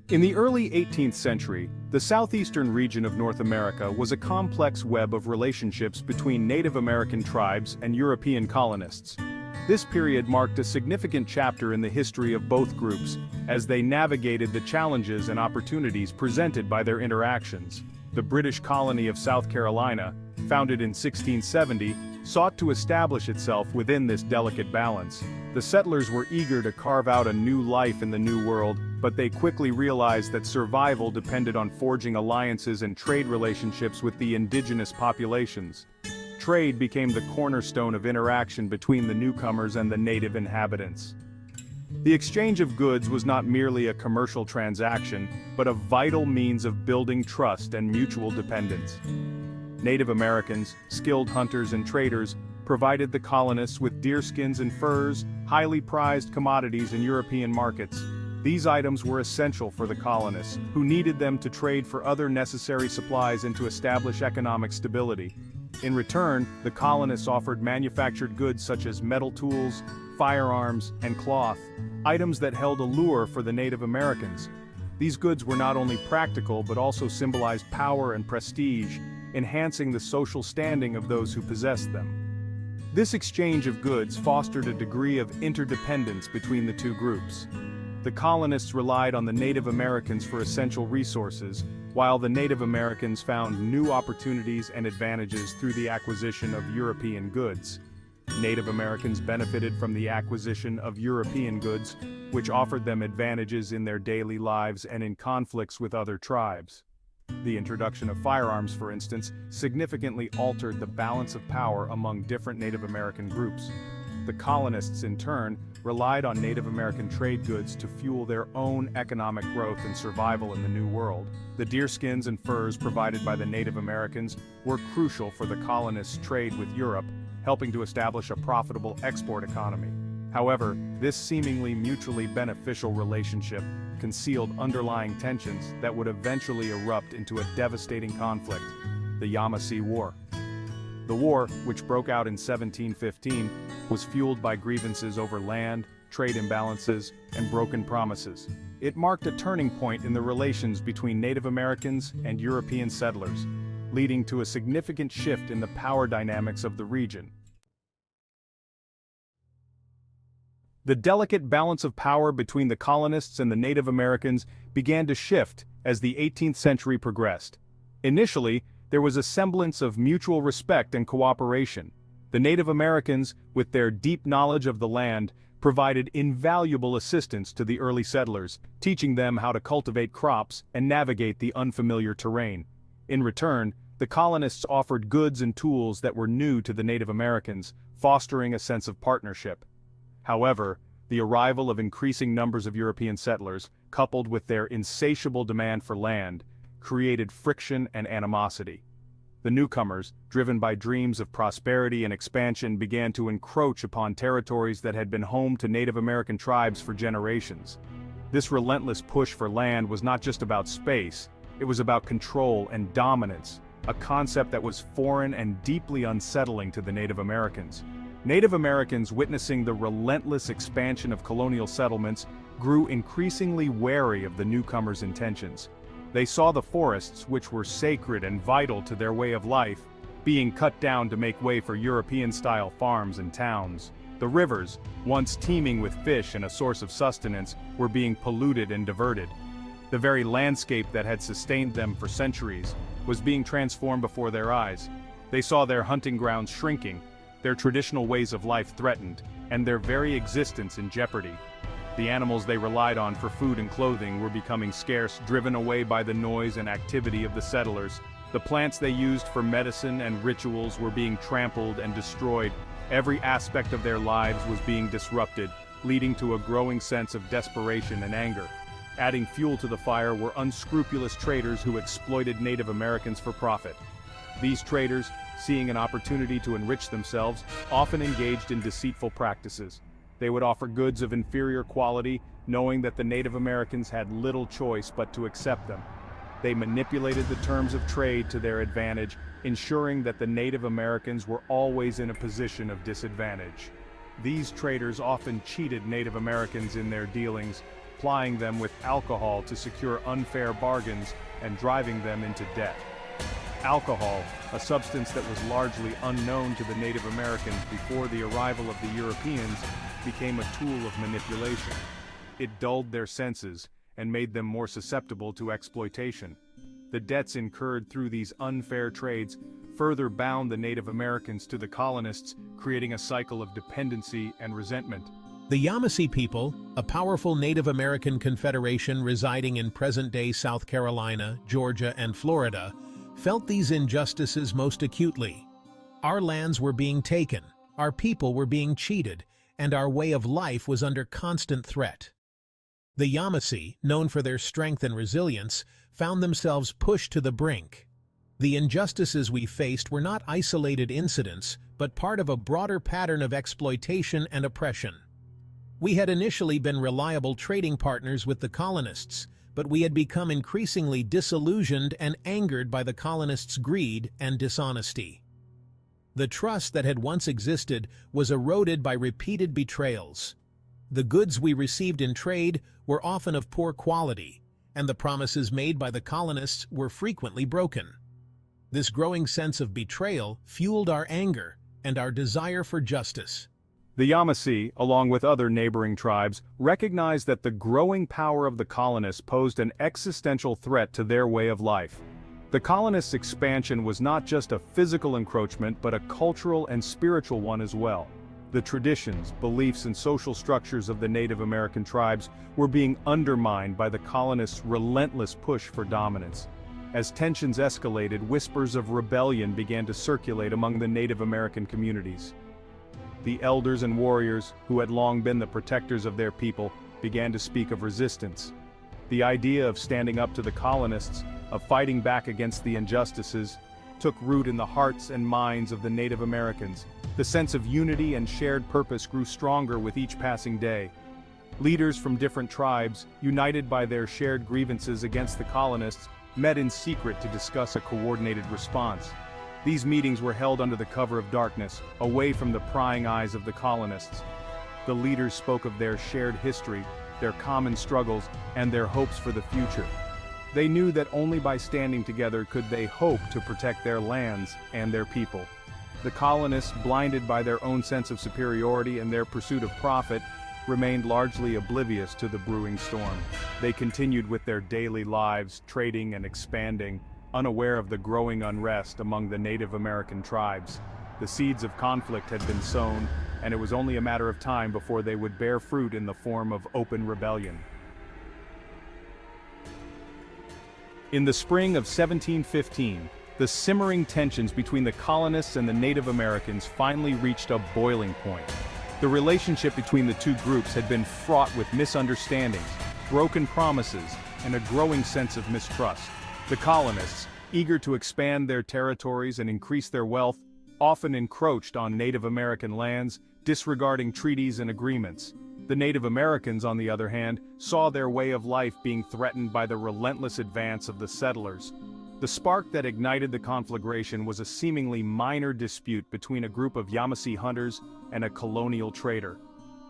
In the early 18th century, the southeastern region of North America was a complex web of relationships between Native American tribes and European colonists. This period marked a significant chapter in the history of both groups, as they navigated the challenges and opportunities presented by their interactions. The British colony of South Carolina, founded in 1670, sought to establish itself within this delicate balance. The settlers were eager to carve out a new life in the New World, but they quickly realized that survival depended on forging alliances and trade relationships with the indigenous populations. Trade became the cornerstone of interaction between the newcomers and the native inhabitants. The exchange of goods was not merely a commercial transaction, but a vital means of building trust and mutual dependence. Native Americans, skilled hunters and traders, provided the colonists with deerskins and furs, highly prized commodities in European markets. These items were essential for the colonists, who needed them to trade for other necessary supplies and to establish economic stability. In return, the colonists offered manufactured goods such as metal tools, firearms, and cloth, items that held allure for the Native Americans. These goods were not only practical but also symbolized power and prestige, enhancing the social standing of those who possessed them. This exchange of goods fostered a degree of interdependence between the two groups. The colonists relied on the Native Americans for essential resources, while the Native Americans found new opportunities and advantages through the acquisition of European goods. Native Americans benefited from the acquisition of European goods, which offered them advantages in their daily lives and in conflicts with other tribes. The introduction of firearms, for instance, significantly altered the balance of power among different Native American groups. The colonists, in turn, relied on Native American trade goods to fuel their own economic growth and survival in the New World. The deerskins and furs provided by the Native Americans were crucial for the colonists' trade with Europe, helping to establish a profitable export economy. However, this seemingly mutually beneficial relationship concealed underlying tensions that would eventually erupt into a devastating conflict, the Yamasee War. The war, which broke out in 1715, was fueled by grievances over land, trade imbalances, and broken promises. It marked a turning point in the relations between Native Americans and European settlers, leading to a significant shift in the power dynamics of the region. The delicate balance of power between the colonists and the Native Americans began to shift as the 18th century progressed. Initially, there was a semblance of mutual respect and cooperation. The Native Americans, with their deep knowledge of the land, provided invaluable assistance to the early settlers, teaching them how to cultivate crops and navigate the unfamiliar terrain. In return, the colonists offered goods and tools that were new to the Native Americans, fostering a sense of partnership. However, the arrival of increasing numbers of European settlers, coupled with their insatiable demand for land, created friction and animosity. The newcomers, driven by dreams of prosperity and expansion, began to encroach upon territories that had been home to Native American tribes for generations. This relentless push for land was not just about space, it was about control and dominance, a concept that was foreign and deeply unsettling to the Native Americans. Native Americans, witnessing the relentless expansion of colonial settlements, grew increasingly wary of the newcomers' intentions. They saw the forests, which were sacred and vital to their way of life, being cut down to make way for European-style farms and towns. The rivers, once teeming with fish and a source of sustenance, were being polluted and diverted. The very landscape that had sustained them for centuries was being transformed before their eyes. They saw their hunting grounds shrinking, their traditional ways of life threatened, and their very existence in jeopardy. The animals they relied on for food and clothing were becoming scarce, driven away by the noise and activity of the settlers. The plants they used for medicine and rituals were being trampled and destroyed. Every aspect of their lives was being disrupted, leading to a growing sense of desperation and anger. Adding fuel to the fire were unscrupulous traders who exploited Native Americans for profit. These traders, seeing an opportunity to enrich themselves, often engaged in deceitful practices. They would offer goods of inferior quality, knowing that the Native Americans had little choice but to accept them. They manipulated the terms of trade to their advantage, ensuring that the Native Americans were always in a position of disadvantage. These traders often cheated Native Americans in their dealings, plying them with alcohol to secure unfair bargains and driving them into debt. Alcohol, a substance that was largely unknown to the Native Americans before the arrival of the Europeans, became a tool of manipulation. It dulled their senses and made them more susceptible to exploitation. The debts incurred through these unfair trades further bound the Native Americans to the colonists, creating a cycle of dependency and resentment. The Yamasee people, a powerful Native American confederation residing in present-day South Carolina, Georgia, and Florida, felt these injustices most acutely. Our lands were being taken, our people were being cheated, and our way of life was under constant threat. The Yamasee, known for their strength and resilience, found themselves pushed to the brink. The injustices we faced were not isolated incidents, but part of a broader pattern of exploitation and oppression. We had initially been reliable trading partners with the colonists, but we had become increasingly disillusioned and angered by the colonists' greed and dishonesty. The trust that had once existed was eroded by repeated betrayals. The goods we received in trade were often of poor quality, and the promises made by the colonists were frequently broken. This growing sense of betrayal fueled our anger and our desire for justice. The Yamasee, along with other neighboring tribes, recognized that the growing power of the colonists posed an existential threat to their way of life. The colonists' expansion was not just a physical encroachment but a cultural and spiritual one as well. The traditions, beliefs, and social structures of the Native American tribes were being undermined by the colonists' relentless push for dominance. As tensions escalated, whispers of rebellion began to circulate among the Native American communities. The elders and warriors, who had long been the protectors of their people, began to speak of resistance. The idea of standing up to the colonists, of fighting back against the injustices, took root in the hearts and minds of the Native Americans. The sense of unity and shared purpose grew stronger with each passing day. Leaders from different tribes, united by their shared grievances against the colonists, met in secret to discuss a coordinated response. These meetings were held under the cover of darkness, away from the prying eyes of the colonists. The leaders spoke of their shared history, their common struggles, and their hopes for the future. They knew that only by standing together could they hope to protect their lands and their people. The colonists, blinded by their own sense of superiority and their pursuit of profit, remained largely oblivious to the brewing storm. They continued with their daily lives, trading and expanding, unaware of the growing unrest among the Native American tribes. The seeds of conflict had been sown, and it was only a matter of time before they would bear fruit in the form of open rebellion. In the spring of 1715, the simmering tensions between the colonists and the Native Americans finally reached a boiling point. The relationship between the two groups had been fraught with misunderstandings, broken promises, and a growing sense of mistrust. The colonists, eager to expand their territories and increase their wealth, often encroached on Native American lands, disregarding treaties and agreements. The Native Americans, on the other hand, saw their way of life being threatened by the relentless advance of the settlers. The spark that ignited the conflagration was a seemingly minor dispute between a group of Yamasee hunters and a colonial trader.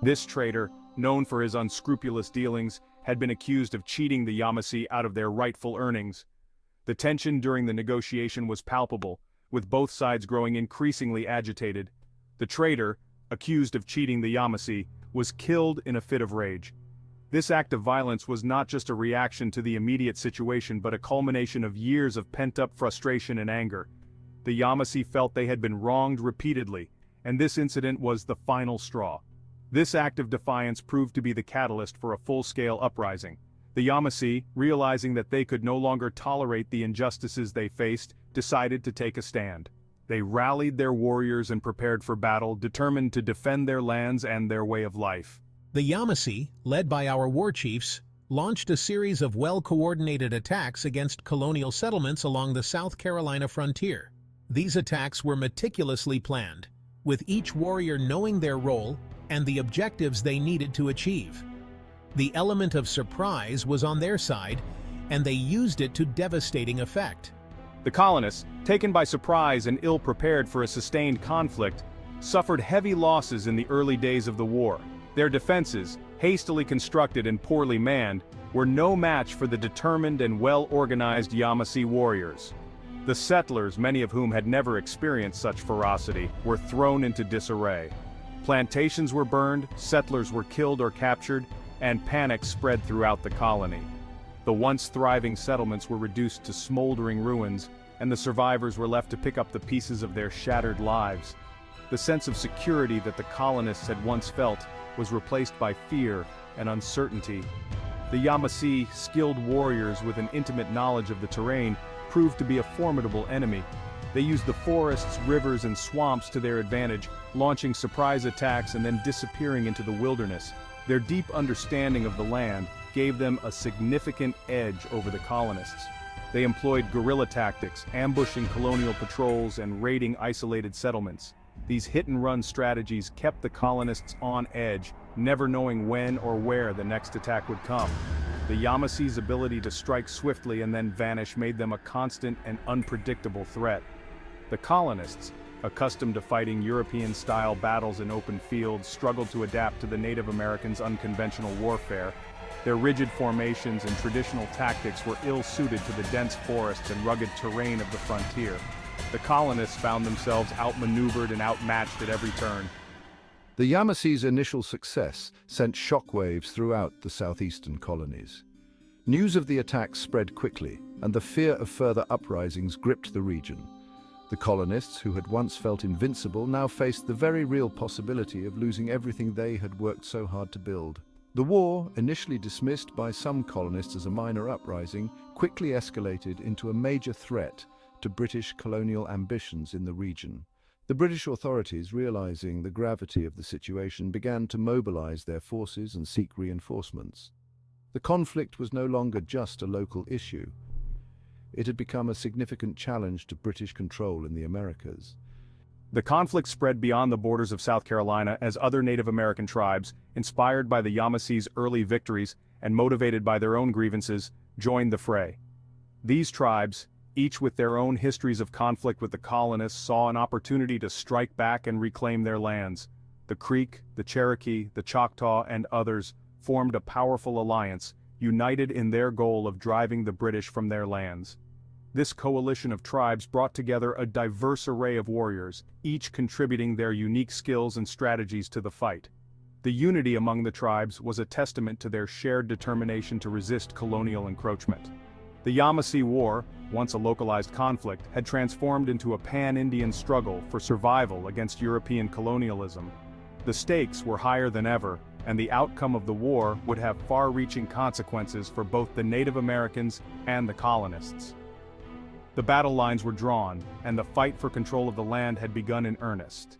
This trader, known for his unscrupulous dealings, had been accused of cheating the Yamasee out of their rightful earnings. The tension during the negotiation was palpable, with both sides growing increasingly agitated. The trader, accused of cheating the Yamasee, was killed in a fit of rage. This act of violence was not just a reaction to the immediate situation but a culmination of years of pent-up frustration and anger. The Yamasee felt they had been wronged repeatedly, and this incident was the final straw. This act of defiance proved to be the catalyst for a full-scale uprising. The Yamasee, realizing that they could no longer tolerate the injustices they faced, decided to take a stand. They rallied their warriors and prepared for battle, determined to defend their lands and their way of life. The Yamasee, led by our war chiefs, launched a series of well-coordinated attacks against colonial settlements along the South Carolina frontier. These attacks were meticulously planned, with each warrior knowing their role and the objectives they needed to achieve. The element of surprise was on their side, and they used it to devastating effect. The colonists, taken by surprise and ill-prepared for a sustained conflict, suffered heavy losses in the early days of the war. Their defenses, hastily constructed and poorly manned, were no match for the determined and well-organized Yamasee warriors. The settlers, many of whom had never experienced such ferocity, were thrown into disarray. Plantations were burned, settlers were killed or captured, and panic spread throughout the colony. The once thriving settlements were reduced to smoldering ruins, and the survivors were left to pick up the pieces of their shattered lives. The sense of security that the colonists had once felt was replaced by fear and uncertainty. The Yamasee, skilled warriors with an intimate knowledge of the terrain, proved to be a formidable enemy. They used the forests, rivers, and swamps to their advantage, launching surprise attacks and then disappearing into the wilderness. Their deep understanding of the land gave them a significant edge over the colonists. They employed guerrilla tactics, ambushing colonial patrols and raiding isolated settlements. These hit-and-run strategies kept the colonists on edge, never knowing when or where the next attack would come. The Yamasee's ability to strike swiftly and then vanish made them a constant and unpredictable threat. The colonists, accustomed to fighting European-style battles in open fields, struggled to adapt to the Native Americans' unconventional warfare. Their rigid formations and traditional tactics were ill-suited to the dense forests and rugged terrain of the frontier. The colonists found themselves outmaneuvered and outmatched at every turn. The Yamasee's initial success sent shockwaves throughout the southeastern colonies. News of the attack spread quickly, and the fear of further uprisings gripped the region. The colonists, who had once felt invincible, now faced the very real possibility of losing everything they had worked so hard to build. The war, initially dismissed by some colonists as a minor uprising, quickly escalated into a major threat to British colonial ambitions in the region. The British authorities, realizing the gravity of the situation, began to mobilize their forces and seek reinforcements. The conflict was no longer just a local issue. It had become a significant challenge to British control in the Americas. The conflict spread beyond the borders of South Carolina as other Native American tribes, inspired by the Yamasee's early victories and motivated by their own grievances, joined the fray. These tribes, each with their own histories of conflict with the colonists, saw an opportunity to strike back and reclaim their lands. The Creek, the Cherokee, the Choctaw, and others formed a powerful alliance, united in their goal of driving the British from their lands. This coalition of tribes brought together a diverse array of warriors, each contributing their unique skills and strategies to the fight. The unity among the tribes was a testament to their shared determination to resist colonial encroachment. The Yamasee War, once a localized conflict, had transformed into a pan-Indian struggle for survival against European colonialism. The stakes were higher than ever, and the outcome of the war would have far-reaching consequences for both the Native Americans and the colonists. The battle lines were drawn, and the fight for control of the land had begun in earnest.